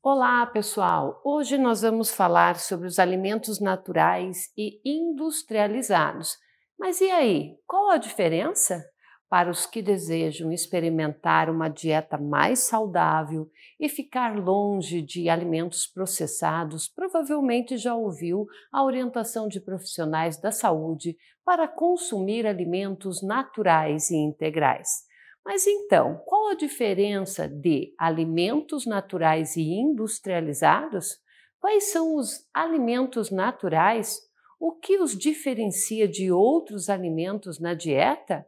Olá, pessoal! Hoje nós vamos falar sobre os alimentos naturais e industrializados. Mas e aí, qual a diferença? Para os que desejam experimentar uma dieta mais saudável e ficar longe de alimentos processados, provavelmente já ouviu a orientação de profissionais da saúde para consumir alimentos naturais e integrais. Mas então, qual a diferença de alimentos naturais e industrializados? Quais são os alimentos naturais? O que os diferencia de outros alimentos na dieta?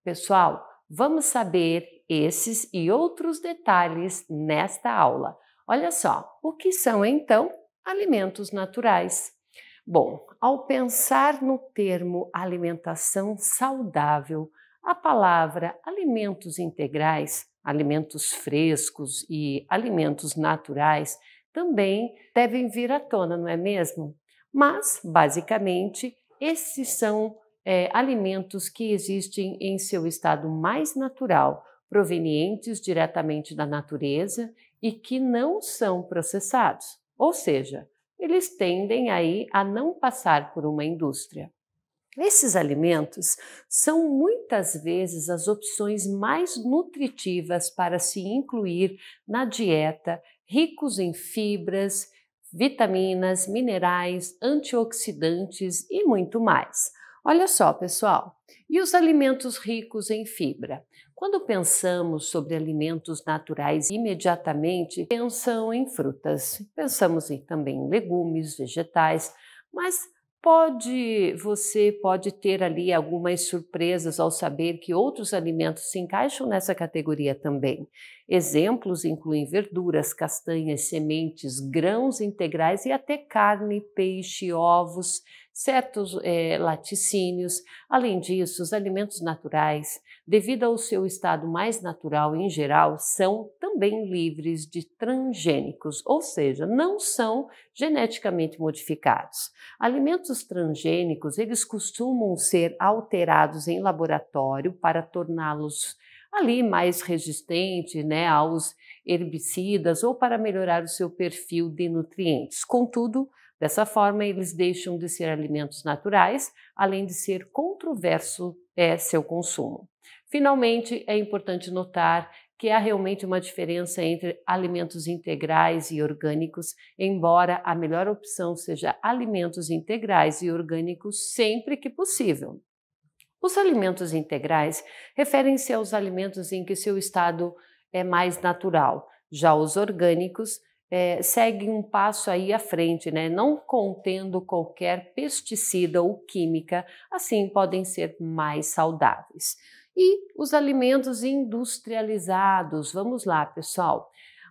Pessoal, vamos saber esses e outros detalhes nesta aula. Olha só, o que são então alimentos naturais? Bom, ao pensar no termo alimentação saudável, a palavra alimentos integrais, alimentos frescos e alimentos naturais também devem vir à tona, não é mesmo? Mas, basicamente, esses são alimentos que existem em seu estado mais natural, provenientes diretamente da natureza e que não são processados. Ou seja, eles tendem aí a não passar por uma indústria. Esses alimentos são muitas vezes as opções mais nutritivas para se incluir na dieta, ricos em fibras, vitaminas, minerais, antioxidantes e muito mais. Olha só, pessoal, e os alimentos ricos em fibra? Quando pensamos sobre alimentos naturais, imediatamente pensamos em frutas, também em legumes, vegetais, mas você pode ter ali algumas surpresas ao saber que outros alimentos se encaixam nessa categoria também. Exemplos incluem verduras, castanhas, sementes, grãos integrais e até carne, peixe, ovos, certos laticínios. Além disso, os alimentos naturais, devido ao seu estado mais natural em geral, são também livres de transgênicos, ou seja, não são geneticamente modificados. Alimentos transgênicos, eles costumam ser alterados em laboratório para torná-los ali mais resistente, aos herbicidas ou para melhorar o seu perfil de nutrientes. Contudo, dessa forma, eles deixam de ser alimentos naturais, além de ser controverso seu consumo. Finalmente, é importante notar que há realmente uma diferença entre alimentos integrais e orgânicos, embora a melhor opção seja alimentos integrais e orgânicos sempre que possível. Os alimentos integrais referem-se aos alimentos em que seu estado é mais natural. Já os orgânicos seguem um passo aí à frente, não contendo qualquer pesticida ou química, assim podem ser mais saudáveis. E os alimentos industrializados, vamos lá, pessoal.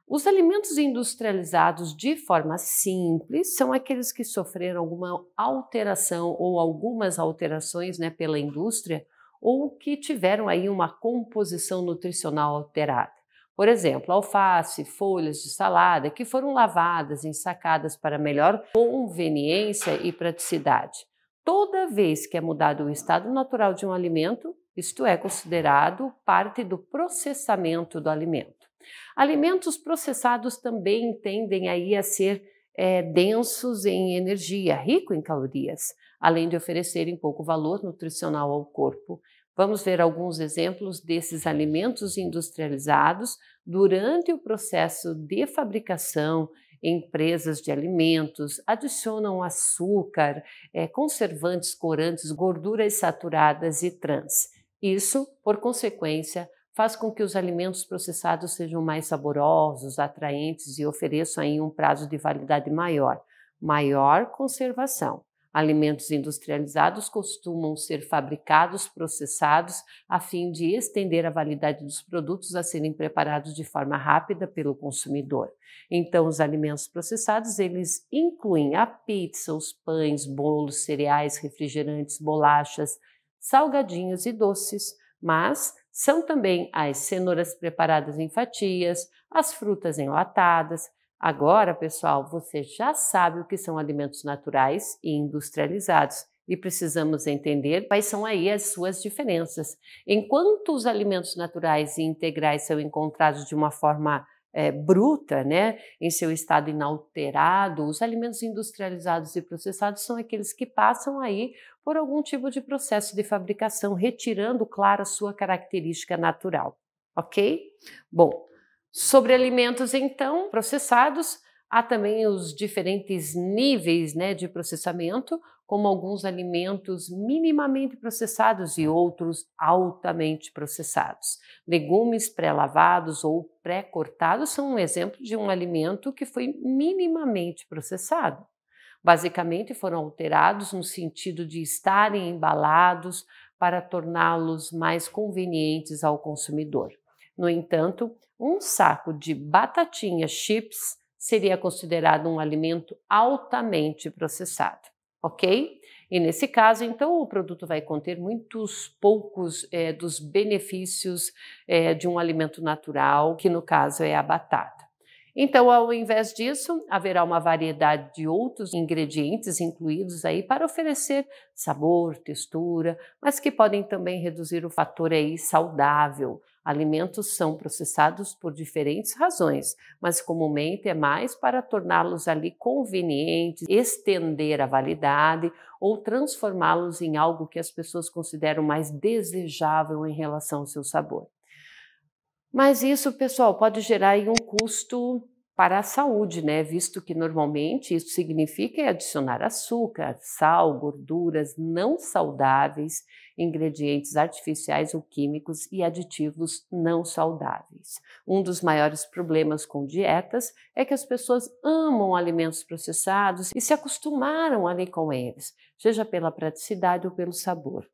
Os alimentos industrializados de forma simples são aqueles que sofreram alguma alteração ou algumas alterações pela indústria ou que tiveram aí uma composição nutricional alterada. Por exemplo, alface, folhas de salada que foram lavadas, ensacadas para melhor conveniência e praticidade. Toda vez que é mudado o estado natural de um alimento, isto é considerado parte do processamento do alimento. Alimentos processados também tendem aí a ser densos em energia, rico em calorias, além de oferecerem pouco valor nutricional ao corpo. Vamos ver alguns exemplos desses alimentos industrializados durante o processo de fabricação. Empresas de alimentos adicionam açúcar, conservantes, corantes, gorduras saturadas e trans. Isso, por consequência, faz com que os alimentos processados sejam mais saborosos, atraentes e ofereçam aí um prazo de validade maior, maior conservação. Alimentos industrializados costumam ser fabricados, processados, a fim de estender a validade dos produtos a serem preparados de forma rápida pelo consumidor. Então, os alimentos processados, eles incluem a pizza, os pães, bolos, cereais, refrigerantes, bolachas, salgadinhos e doces, mas são também as cenouras preparadas em fatias, as frutas enlatadas. Agora, pessoal, você já sabe o que são alimentos naturais e industrializados e precisamos entender quais são aí as suas diferenças. Enquanto os alimentos naturais e integrais são encontrados de uma forma bruta, né, em seu estado inalterado, os alimentos industrializados e processados são aqueles que passam aí por algum tipo de processo de fabricação, retirando, claro, a sua característica natural, ok? Bom, sobre alimentos, então, processados, há também os diferentes níveis, né, de processamento, como alguns alimentos minimamente processados e outros altamente processados. Legumes pré-lavados ou pré-cortados são um exemplo de um alimento que foi minimamente processado. Basicamente, foram alterados no sentido de estarem embalados para torná-los mais convenientes ao consumidor. No entanto, um saco de batatinha chips seria considerado um alimento altamente processado, ok? E nesse caso, então, o produto vai conter muitos poucos dos benefícios de um alimento natural, que no caso é a batata. Então, ao invés disso, haverá uma variedade de outros ingredientes incluídos aí para oferecer sabor, textura, mas que podem também reduzir o fator aí saudável. Alimentos são processados por diferentes razões, mas comumente é mais para torná-los ali convenientes, estender a validade ou transformá-los em algo que as pessoas consideram mais desejável em relação ao seu sabor. Mas isso, pessoal, pode gerar aí um custo para a saúde, né? Visto que normalmente isso significa adicionar açúcar, sal, gorduras não saudáveis, ingredientes artificiais ou químicos e aditivos não saudáveis. Um dos maiores problemas com dietas é que as pessoas amam alimentos processados e se acostumaram ali com eles, seja pela praticidade ou pelo sabor.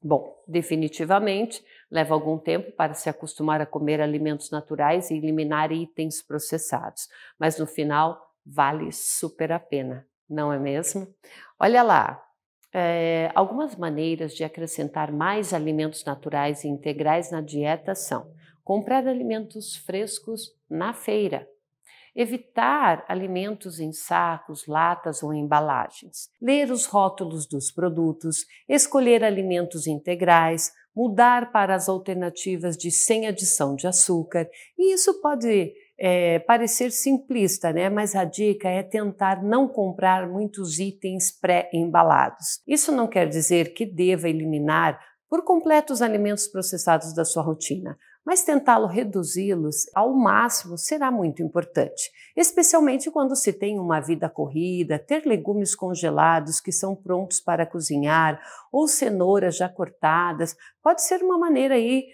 Bom, definitivamente, leva algum tempo para se acostumar a comer alimentos naturais e eliminar itens processados, mas no final vale super a pena, não é mesmo? Olha lá, algumas maneiras de acrescentar mais alimentos naturais e integrais na dieta são comprar alimentos frescos na feira, evitar alimentos em sacos, latas ou embalagens, ler os rótulos dos produtos, escolher alimentos integrais, mudar para as alternativas de sem adição de açúcar. E isso pode parecer simplista, né? Mas a dica é tentar não comprar muitos itens pré-embalados. Isso não quer dizer que deva eliminar por completo os alimentos processados da sua rotina, mas tentá-lo reduzi-los ao máximo será muito importante, especialmente quando se tem uma vida corrida, ter legumes congelados que são prontos para cozinhar ou cenouras já cortadas, pode ser uma maneira aí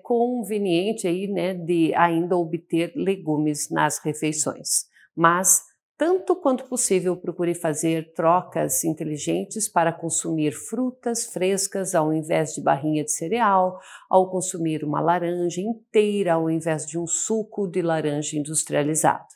conveniente aí, né, de ainda obter legumes nas refeições. Mas tanto quanto possível, procure fazer trocas inteligentes para consumir frutas frescas ao invés de barrinha de cereal, ao consumir uma laranja inteira ao invés de um suco de laranja industrializado.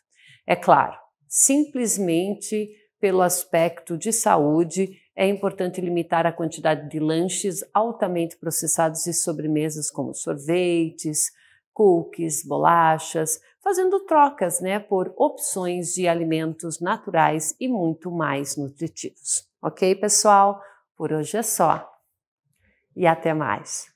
É claro, simplesmente pelo aspecto de saúde, é importante limitar a quantidade de lanches altamente processados e sobremesas como sorvetes, cookies, bolachas, fazendo trocas, né, por opções de alimentos naturais e muito mais nutritivos. Ok, pessoal? Por hoje é só. E até mais.